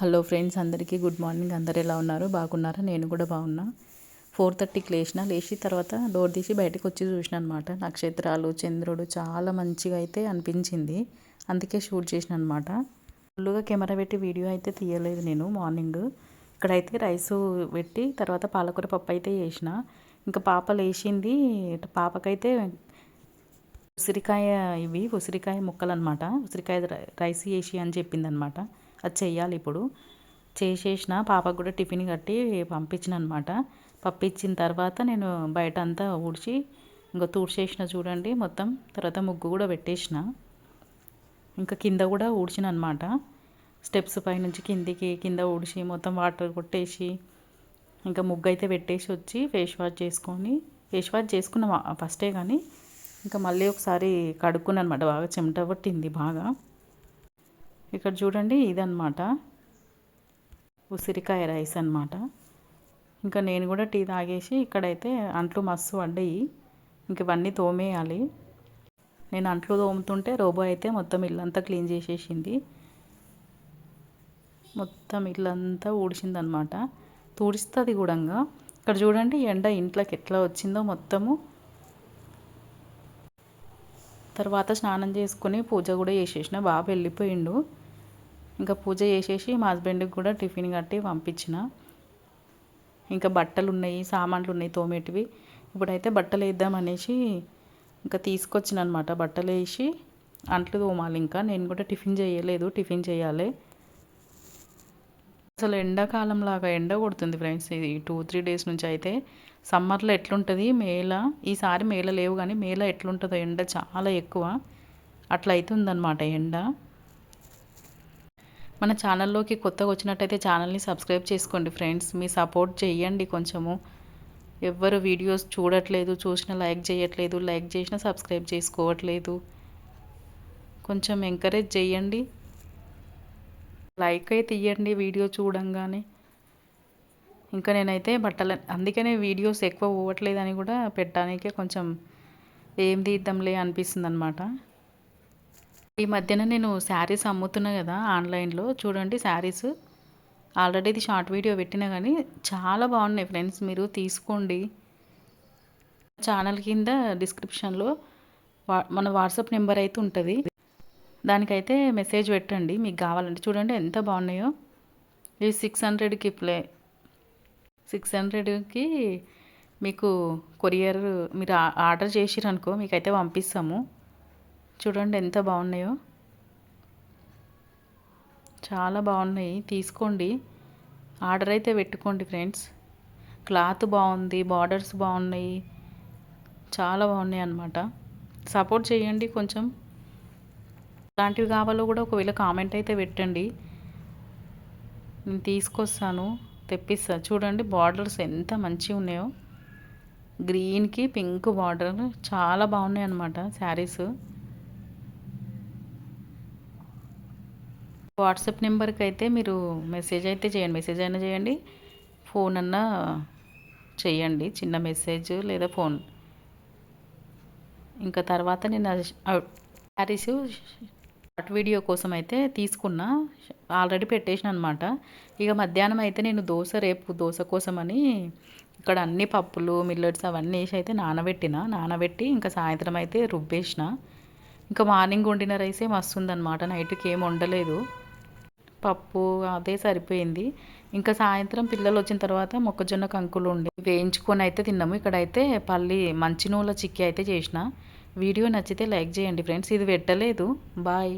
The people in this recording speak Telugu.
హలో ఫ్రెండ్స్, అందరికీ గుడ్ మార్నింగ్. అందరు ఎలా ఉన్నారు? బాగున్నారా? నేను కూడా బాగున్నా. 4:30కి లేచి తర్వాత డోర్ తీసి బయటకు వచ్చి చూసిన అనమాట. నక్షత్రాలు, చంద్రుడు చాలా మంచిగా అయితే అనిపించింది. అందుకే షూట్ చేసిన అనమాట. ఫుల్గా కెమెరా పెట్టి వీడియో అయితే తీయలేదు నేను మార్నింగ్. ఇక్కడైతే రైసు పెట్టి తర్వాత పాలకూర పప్పు అయితే చేసిన. ఇంకా పాప లేచింది. పాపకైతే ఉసిరికాయ ముక్కలు అనమాట. ఉసిరికాయ రైస్ చేసి అని చెప్పింది అనమాట. అది చెయ్యాలి ఇప్పుడు. చేసేసిన పాపకు కూడా టిఫిన్ కట్టి పంపించిన అనమాట. పంపించిన తర్వాత నేను బయట అంతా ఊడ్చి ఇంకా తుడిచేసిన చూడండి మొత్తం. తర్వాత ముగ్గు కూడా పెట్టేసిన. ఇంకా కింద కూడా ఊడ్చిన అనమాట. స్టెప్స్ పైనుంచి కింద ఊడ్చి మొత్తం వాటర్ కొట్టేసి ఇంకా ముగ్గు అయితే పెట్టేసి వచ్చి ఫేస్ వాష్ చేసుకున్న ఫస్టే. కానీ ఇంకా మళ్ళీ ఒకసారి కడుక్కున్నాను అనమాట. బాగా చెమట పట్టింది బాగా. ఇక్కడ చూడండి, ఇదన్నమాట ఉసిరికాయ రైస్ అనమాట. ఇంకా నేను కూడా టీ తాగేసి ఇక్కడైతే అంట్లు మస్తు పడ్డాయి. ఇంక ఇవన్నీ తోమేయాలి. నేను అంట్లు తోముతుంటే రోబో అయితే మొత్తం ఇల్లంతా క్లీన్ చేసేసింది. మొత్తం ఇల్లంతా ఊడిసిందనమాట. తుడుస్తుంది కూడా. ఇక్కడ చూడండి ఎండ ఇంట్లోకి ఎట్లా వచ్చిందో మొత్తము. తర్వాత స్నానం చేసుకుని పూజ కూడా చేసేసిన. బాబు వెళ్ళిపోయిండు. ఇంకా పూజ చేసేసి మా హస్బెండ్కి కూడా టిఫిన్ కట్టి పంపించిన. ఇంకా బట్టలు ఉన్నాయి, సామాన్లు ఉన్నాయి తోమేటివి. ఇప్పుడైతే బట్టలు వేద్దామనేసి ఇంకా తీసుకొచ్చిన అనమాట. బట్టలు వేసి అంట్లు తోమాలి. ఇంకా నేను కూడా టిఫిన్ టిఫిన్ చేయాలి. అసలు ఎండాకాలం లాగా ఎండ కొడుతుంది ఫ్రెండ్స్. ఇది 2-3 డేస్ నుంచి అయితే. సమ్మర్లో ఎట్లుంటుంది ఈసారి మేల లేవు, కానీ మేల ఎట్లుంటుందో ఎండ చాలా ఎక్కువ. అట్లా అవుతుందన్నమాట ఎండ. మన ఛానల్లోకి కొత్తగా వచ్చినట్టయితే ఛానల్ని సబ్స్క్రైబ్ చేసుకోండి ఫ్రెండ్స్. మీ సపోర్ట్ చేయండి కొంచెము. ఎవ్వరు వీడియోస్ చూడట్లేదు, చూసినా లైక్ చేయట్లేదు, లైక్ చేసినా సబ్స్క్రైబ్ చేసుకోవట్లేదు. కొంచెం ఎంకరేజ్ చేయండి. లైక్ అయితే ఇవ్వండి వీడియో చూడంగానే. ఇంకా నేనైతే అందుకనే వీడియోస్ ఎక్కువ పోవట్లేదని కూడా పెట్టడానికే కొంచెం ఏం తీద్దాంలే అనిపిస్తుంది అనమాట. ఈ మధ్యన నేను శారీస్ అమ్ముతున్నా కదా ఆన్లైన్లో. చూడండి శారీస్. ఆల్రెడీ ఇది షార్ట్ వీడియో పెట్టినా కానీ చాలా బాగున్నాయి ఫ్రెండ్స్. మీరు తీసుకోండి. ఛానల్ కింద డిస్క్రిప్షన్లో మన వాట్సాప్ నెంబర్ అయితే ఉంటుంది. దానికైతే మెసేజ్ పెట్టండి మీకు కావాలంటే. చూడండి ఎంత బాగున్నాయో. ఇవి 600కి మీకు కొరియర్ మీరు ఆర్డర్ చేసిరనుకో మీకైతే పంపిస్తాము. చూడండి ఎంత బాగున్నాయో. చాలా బాగున్నాయి, తీసుకోండి. ఆర్డర్ అయితే పెట్టుకోండి ఫ్రెండ్స్. క్లాత్ బాగుంది, బార్డర్స్ బాగున్నాయి, చాలా బాగున్నాయి అన్నమాట. సపోర్ట్ చేయండి కొంచెం. అలాంటివి కావాలో కూడా ఒకవేళ కామెంట్ అయితే పెట్టండి, నేను తీసుకొస్తాను, తెప్పిస్తాను. చూడండి బార్డర్స్ ఎంత మంచిగా ఉన్నాయో. గ్రీన్కి పింక్ బార్డర్ చాలా బాగున్నాయి అన్నమాట శారీస్. వాట్సాప్ నెంబర్కి అయితే మీరు మెసేజ్ అయినా చేయండి, ఫోన్ అన్నా చేయండి. చిన్న మెసేజ్ లేదా ఫోన్. ఇంకా తర్వాత నేను శారీస్ షార్ట్ వీడియో కోసం అయితే తీసుకున్నా, ఆల్రెడీ పెట్టేసిన అనమాట. ఇక మధ్యాహ్నం అయితే నేను రేపు దోశ కోసమని ఇక్కడ అన్ని పప్పులు, మిల్లెట్స్ అవన్నీ వేసి అయితే నానబెట్టి ఇంకా సాయంత్రం అయితే రుబ్బేసిన. ఇంకా మార్నింగ్ వండిన రైసే మస్తు ఉందన్నమాట. నైట్కి ఏం వండలేదు, పప్పు అదే సరిపోయింది. ఇంకా సాయంత్రం పిల్లలు వచ్చిన తర్వాత మొక్కజొన్న కంకులు ఉండి వేయించుకొని అయితే తిన్నాము. ఇక్కడైతే మంచి నూనెల చిక్కీ అయితే చేసిన. వీడియో నచ్చితే లైక్ చేయండి ఫ్రెండ్స్. ఇది పెట్టలేదు. బాయ్.